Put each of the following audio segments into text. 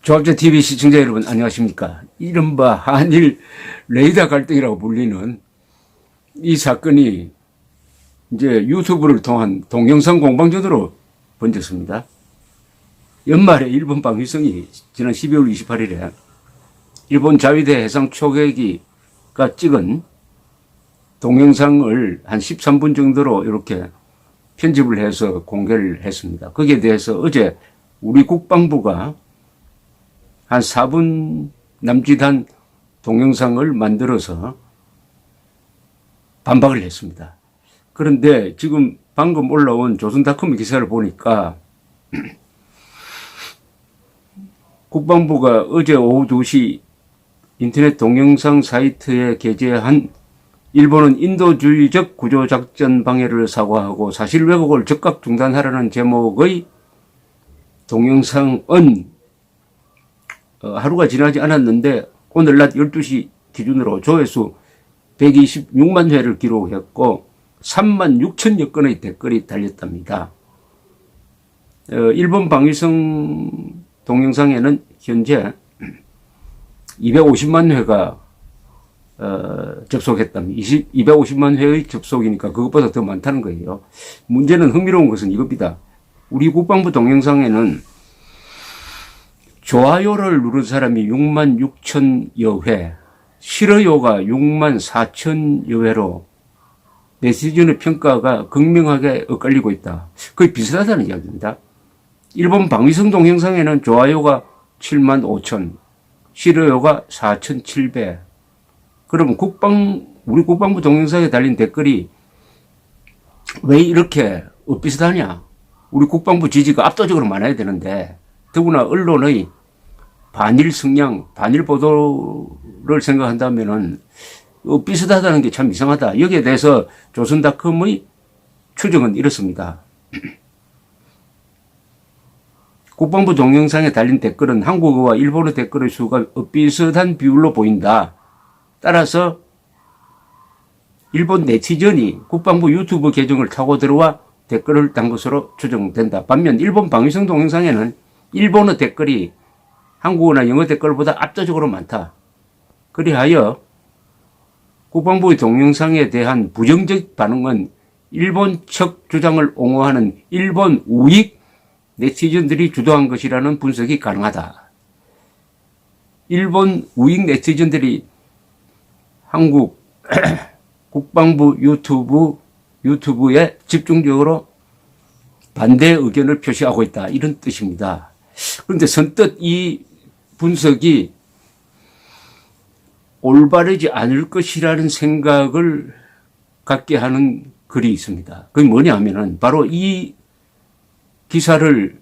조합전TV 시청자 여러분 안녕하십니까. 이른바 한일 레이더 갈등이라고 불리는 이 사건이 이제 유튜브를 통한 동영상 공방전으로 번졌습니다. 연말에 일본 방위성이 지난 12월 28일에 일본 자위대 해상 초계기가 찍은 동영상을 한 13분 정도로 이렇게 편집을 해서 공개를 했습니다. 거기에 대해서 어제 우리 국방부가 한 4분 남짓한 동영상을 만들어서 반박을 했습니다. 그런데 지금 방금 올라온 조선닷컴 기사를 보니까 국방부가 어제 오후 2시 인터넷 동영상 사이트에 게재한 일본은 인도주의적 구조작전 방해를 사과하고 사실 왜곡을 즉각 중단하라는 제목의 동영상은 하루가 지나지 않았는데 오늘 낮 12시 기준으로 조회수 126만 회를 기록했고 3만 6천여 건의 댓글이 달렸답니다. 일본 방위성 동영상에는 현재 250만 회가 접속했답니다. 250만 회의 접속이니까 그것보다 더 많다는 거예요. 문제는 흥미로운 것은 이겁니다. 우리 국방부 동영상에는 좋아요를 누른 사람이 6만 6천여 회, 싫어요가 6만 4천여 회로 네티즌의 평가가 극명하게 엇갈리고 있다. 거의 비슷하다는 이야기입니다. 일본 방위성 동영상에는 좋아요가 7만 5천, 싫어요가 4,700. 그러면 우리 국방부 동영상에 달린 댓글이 왜 이렇게 엇비슷하냐? 우리 국방부 지지가 압도적으로 많아야 되는데, 더구나 언론의 반일 성향, 반일 보도를 생각한다면은 비슷하다는 게 참 이상하다. 여기에 대해서 조선닷컴의 추정은 이렇습니다. 국방부 동영상에 달린 댓글은 한국어와 일본어 댓글의 수가 비슷한 비율로 보인다. 따라서 일본 네티즌이 국방부 유튜브 계정을 타고 들어와 댓글을 단 것으로 추정된다. 반면 일본 방위성 동영상에는 일본어 댓글이 한국어나 영어 댓글보다 압도적으로 많다. 그리하여 국방부의 동영상에 대한 부정적 반응은 일본 측 주장을 옹호하는 일본 우익 네티즌들이 주도한 것이라는 분석이 가능하다. 일본 우익 네티즌들이 한국 국방부 유튜브에 집중적으로 반대 의견을 표시하고 있다. 이런 뜻입니다. 그런데 선뜻 이 분석이 올바르지 않을 것이라는 생각을 갖게 하는 글이 있습니다. 그게 뭐냐 하면은 바로 이 기사를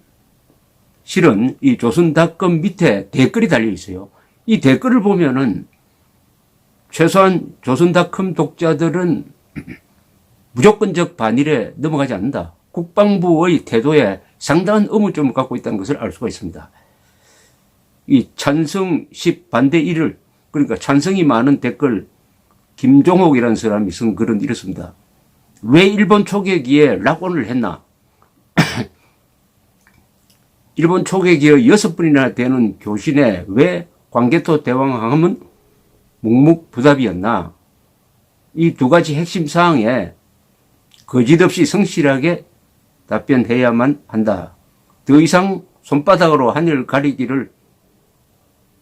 실은 이 조선닷컴 밑에 댓글이 달려 있어요. 이 댓글을 보면은 최소한 조선닷컴 독자들은 무조건적 반일에 넘어가지 않는다. 국방부의 태도에 상당한 의문점을 갖고 있다는 것을 알 수가 있습니다. 이 찬성 10 반대 1을 그러니까 찬성이 많은 댓글 김종옥이라는 사람이 쓴 글은 이렇습니다. 왜 일본 초계기에 락온을 했나? 일본 초계기의 6분이나 되는 교신에 왜 광개토 대왕함은 묵묵부답이었나? 이 두 가지 핵심 사항에 거짓없이 성실하게 답변해야만 한다. 더 이상 손바닥으로 하늘 가리기를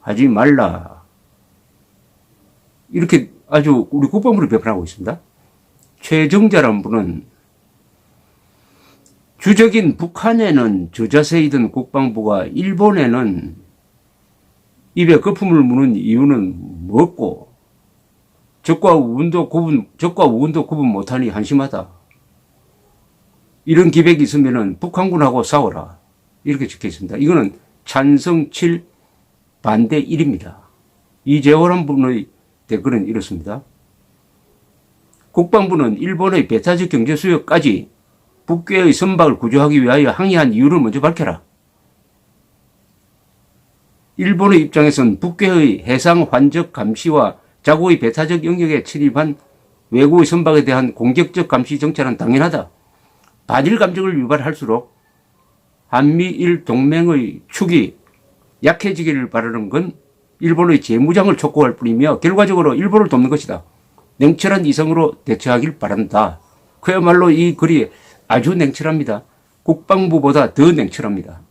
하지 말라. 이렇게 아주 우리 국방부를 비판하고 있습니다. 최정자라는 분은 주적인 북한에는 저자세이던 국방부가 일본에는 입에 거품을 무는 이유는 뭐고 적과 우군도 구분 못하니 한심하다. 이런 기백이 있으면은 북한군하고 싸워라. 이렇게 적혀 있습니다. 이거는 찬성 7, 반대 1입니다. 이재호란 분의 댓글은 이렇습니다. 국방부는 일본의 배타적 경제 수역까지 북괴의 선박을 구조하기 위하여 항의한 이유를 먼저 밝혀라. 일본의 입장에선 북괴의 해상 환적 감시와 자국의 배타적 영역에 침입한 외국의 선박에 대한 공격적 감시 정찰은 당연하다. 반일 감정을 유발할수록 한미일 동맹의 축이 약해지기를 바라는 건 일본의 재무장을 촉구할 뿐이며 결과적으로 일본을 돕는 것이다. 냉철한 이성으로 대처하길 바란다. 그야말로 이 글이 아주 냉철합니다. 국방부보다 더 냉철합니다.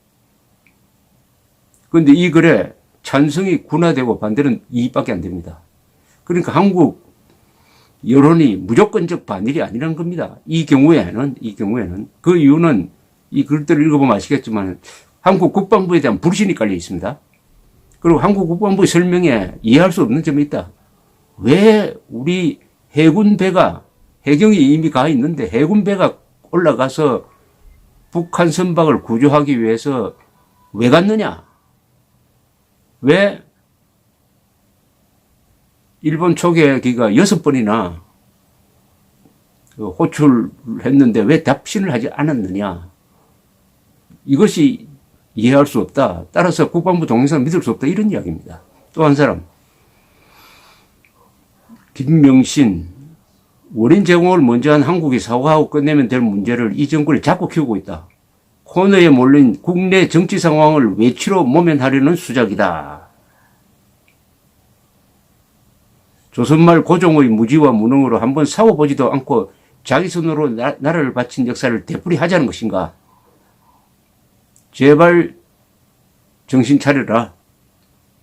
그런데 이 글에 찬성이 군화되고 반대는 2밖에 안 됩니다. 그러니까 한국 여론이 무조건적 반일이 아니라는 겁니다. 이 경우에는 그 이유는 이 글들을 읽어보면 아시겠지만 한국 국방부에 대한 불신이 깔려 있습니다. 그리고 한국 국방부의 설명에 이해할 수 없는 점이 있다. 왜 우리 해군 배가 해경이 이미 가 있는데 해군 배가 올라가서 북한 선박을 구조하기 위해서 왜 갔느냐? 왜 일본 초계기가 6번이나 호출했는데 왜 답신을 하지 않았느냐? 이것이 이해할 수 없다. 따라서 국방부 동영상을 믿을 수 없다. 이런 이야기입니다. 또 한 사람. 김명신. 원인 제공을 먼저 한 한국이 사과하고 끝내면 될 문제를 이 정권이 자꾸 키우고 있다. 코너에 몰린 국내 정치 상황을 외치로 모면하려는 수작이다. 조선말 고종의 무지와 무능으로 한번 싸워보지도 않고 자기 손으로 나라를 바친 역사를 되풀이하자는 것인가? 제발 정신 차려라.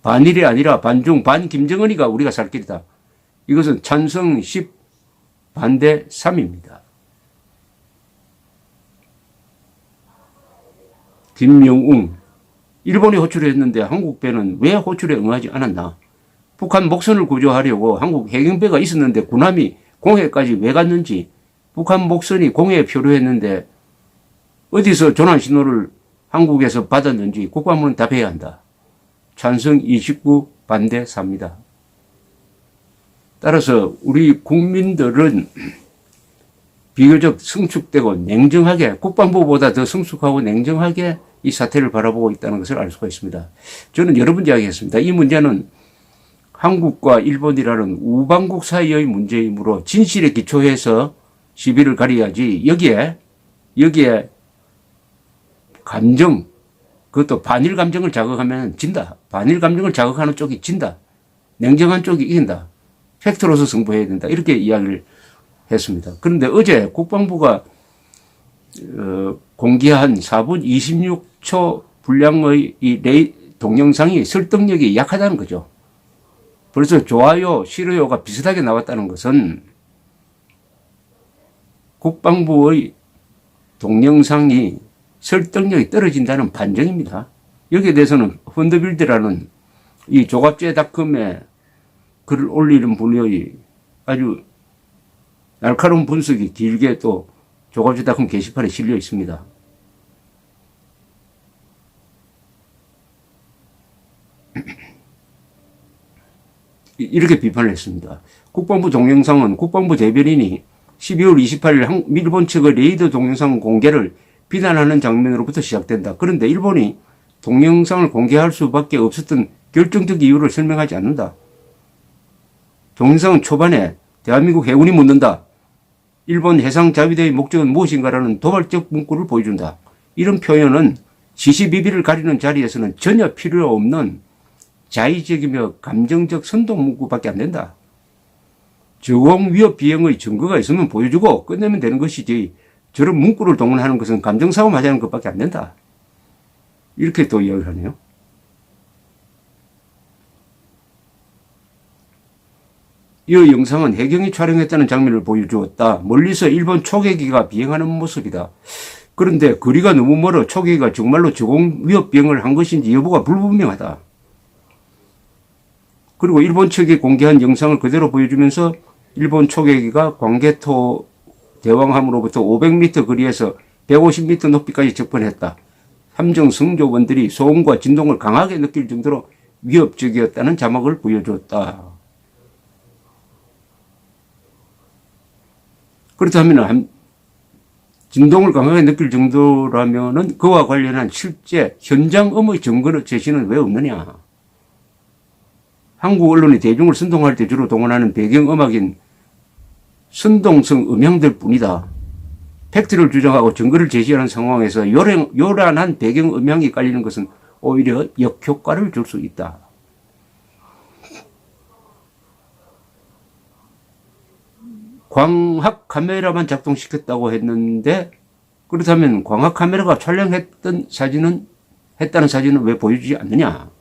반일이 아니라 반중, 반 김정은이가 우리가 살 길이다. 이것은 찬성 10, 반대 3입니다. 김영웅. 일본이 호출했는데 한국 배는 왜 호출에 응하지 않았나? 북한 목선을 구조하려고 한국 해경배가 있었는데 군함이 공해까지 왜 갔는지, 북한 목선이 공해에 표류했는데 어디서 전환 신호를 한국에서 받았는지 국방부는 답해야 한다. 찬성 29, 반대 4입니다. 따라서 우리 국민들은 비교적 성숙되고 냉정하게, 국방부보다 더 성숙하고 냉정하게 이 사태를 바라보고 있다는 것을 알 수가 있습니다. 저는 여러 번 이야기했습니다. 이 문제는 한국과 일본이라는 우방국 사이의 문제이므로 진실에 기초해서 시비를 가려야지 여기에 감정, 그것도 반일 감정을 자극하면 진다. 반일 감정을 자극하는 쪽이 진다. 냉정한 쪽이 이긴다. 팩트로서 승부해야 된다. 이렇게 이야기를 했습니다. 그런데 어제 국방부가 공개한 4분 26초 분량의 이 동영상이 설득력이 약하다는 거죠. 벌써 좋아요, 싫어요가 비슷하게 나왔다는 것은 국방부의 동영상이 설득력이 떨어진다는 반증입니다. 여기에 대해서는 펀드빌드라는 이 조갑제닷컴에 글을 올리는 분의 아주 날카로운 분석이 길게 또 조갑제닷컴 게시판에 실려 있습니다. 이렇게 비판을 했습니다. 국방부 동영상은 국방부 대변인이 12월 28일 일본 측의 레이더 동영상 공개를 비난하는 장면으로부터 시작된다. 그런데 일본이 동영상을 공개할 수밖에 없었던 결정적 이유를 설명하지 않는다. 동영상은 초반에 대한민국 해군이 묻는다. 일본 해상자위대의 목적은 무엇인가라는 도발적 문구를 보여준다. 이런 표현은 시시비비를 가리는 자리에서는 전혀 필요 없는 자의적이며 감정적 선동 문구밖에 안 된다. 저공 위협 비행의 증거가 있으면 보여주고 끝내면 되는 것이지 저런 문구를 동원하는 것은 감정싸움 하자는 것밖에 안 된다. 이렇게 또 이야기를 하네요. 이 영상은 해경이 촬영했다는 장면을 보여주었다. 멀리서 일본 초계기가 비행하는 모습이다. 그런데 거리가 너무 멀어 초계기가 정말로 저공 위협 비행을 한 것인지 여부가 불분명하다. 그리고 일본 측이 공개한 영상을 그대로 보여주면서 일본 초계기가 광개토 대왕함으로부터 500m 거리에서 150m 높이까지 접근했다. 함정 승조원들이 소음과 진동을 강하게 느낄 정도로 위협적이었다는 자막을 보여줬다. 그렇다면 진동을 강하게 느낄 정도라면은 그와 관련한 실제 현장음의 증거 제시는 왜 없느냐? 한국 언론이 대중을 선동할 때 주로 동원하는 배경음악인 선동성 음향들 뿐이다. 팩트를 주장하고 증거를 제시하는 상황에서 요란한 배경음향이 깔리는 것은 오히려 역효과를 줄 수 있다. 광학 카메라만 작동시켰다고 했는데 그렇다면 광학 카메라가 촬영했던 사진은 했다는 사진은 왜 보여주지 않느냐?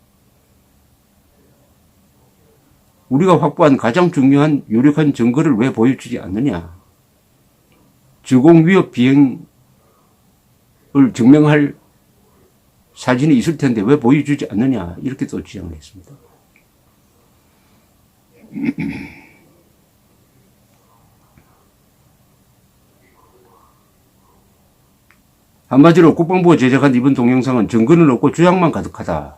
우리가 확보한 가장 중요한 유력한 증거를 왜 보여주지 않느냐? 주공 위협 비행을 증명할 사진이 있을 텐데 왜 보여주지 않느냐? 이렇게 또 주장을 했습니다. 한마디로 국방부가 제작한 이번 동영상은 증거는 없고 주장만 가득하다.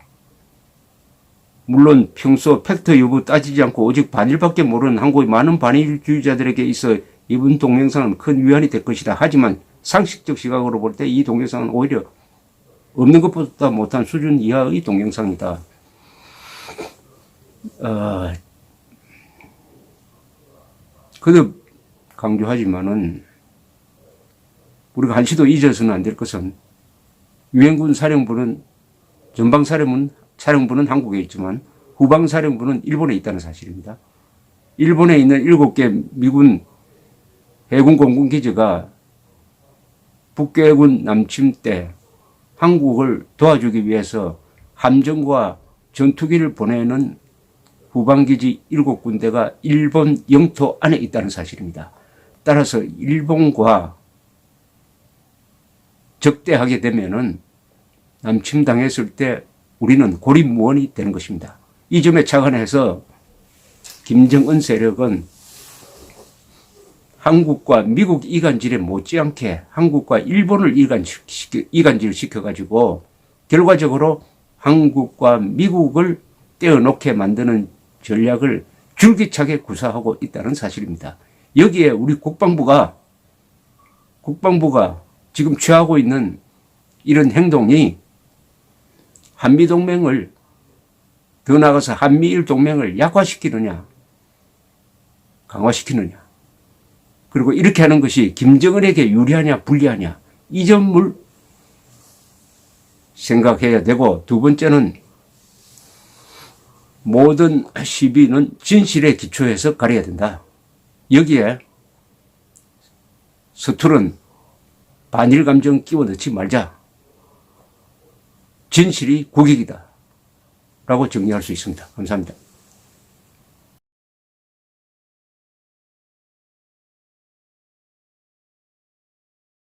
물론 평소 팩트 여부 따지지 않고 오직 반일밖에 모르는 한국의 많은 반일주의자들에게 있어 이번 동영상은 큰 위안이 될 것이다. 하지만 상식적 시각으로 볼 때 이 동영상은 오히려 없는 것보다 못한 수준 이하의 동영상이다. 거듭 강조하지만은 우리가 한시도 잊어서는 안 될 것은 유엔군 사령부는 전방사령부는 한국에 있지만 후방사령부는 일본에 있다는 사실입니다. 일본에 있는 7개 미군 해군 공군기지가 북괴군 남침 때 한국을 도와주기 위해서 함정과 전투기를 보내는 후방기지 7군데가 일본 영토 안에 있다는 사실입니다. 따라서 일본과 적대하게 되면은 남침당했을 때 우리는 고립무원이 되는 것입니다. 이 점에 착안해서 김정은 세력은 한국과 미국 이간질에 못지않게 한국과 일본을 이간질 시켜가지고 결과적으로 한국과 미국을 떼어놓게 만드는 전략을 줄기차게 구사하고 있다는 사실입니다. 여기에 우리 국방부가 지금 취하고 있는 이런 행동이 한미동맹을 더 나아가서 한미일 동맹을 약화시키느냐 강화시키느냐 그리고 이렇게 하는 것이 김정은에게 유리하냐 불리하냐 이 점을 생각해야 되고 두 번째는 모든 시비는 진실에 기초해서 가려야 된다. 여기에 서투른 반일 감정 끼워 넣지 말자. 진실이 국익이다. 라고 정리할 수 있습니다. 감사합니다.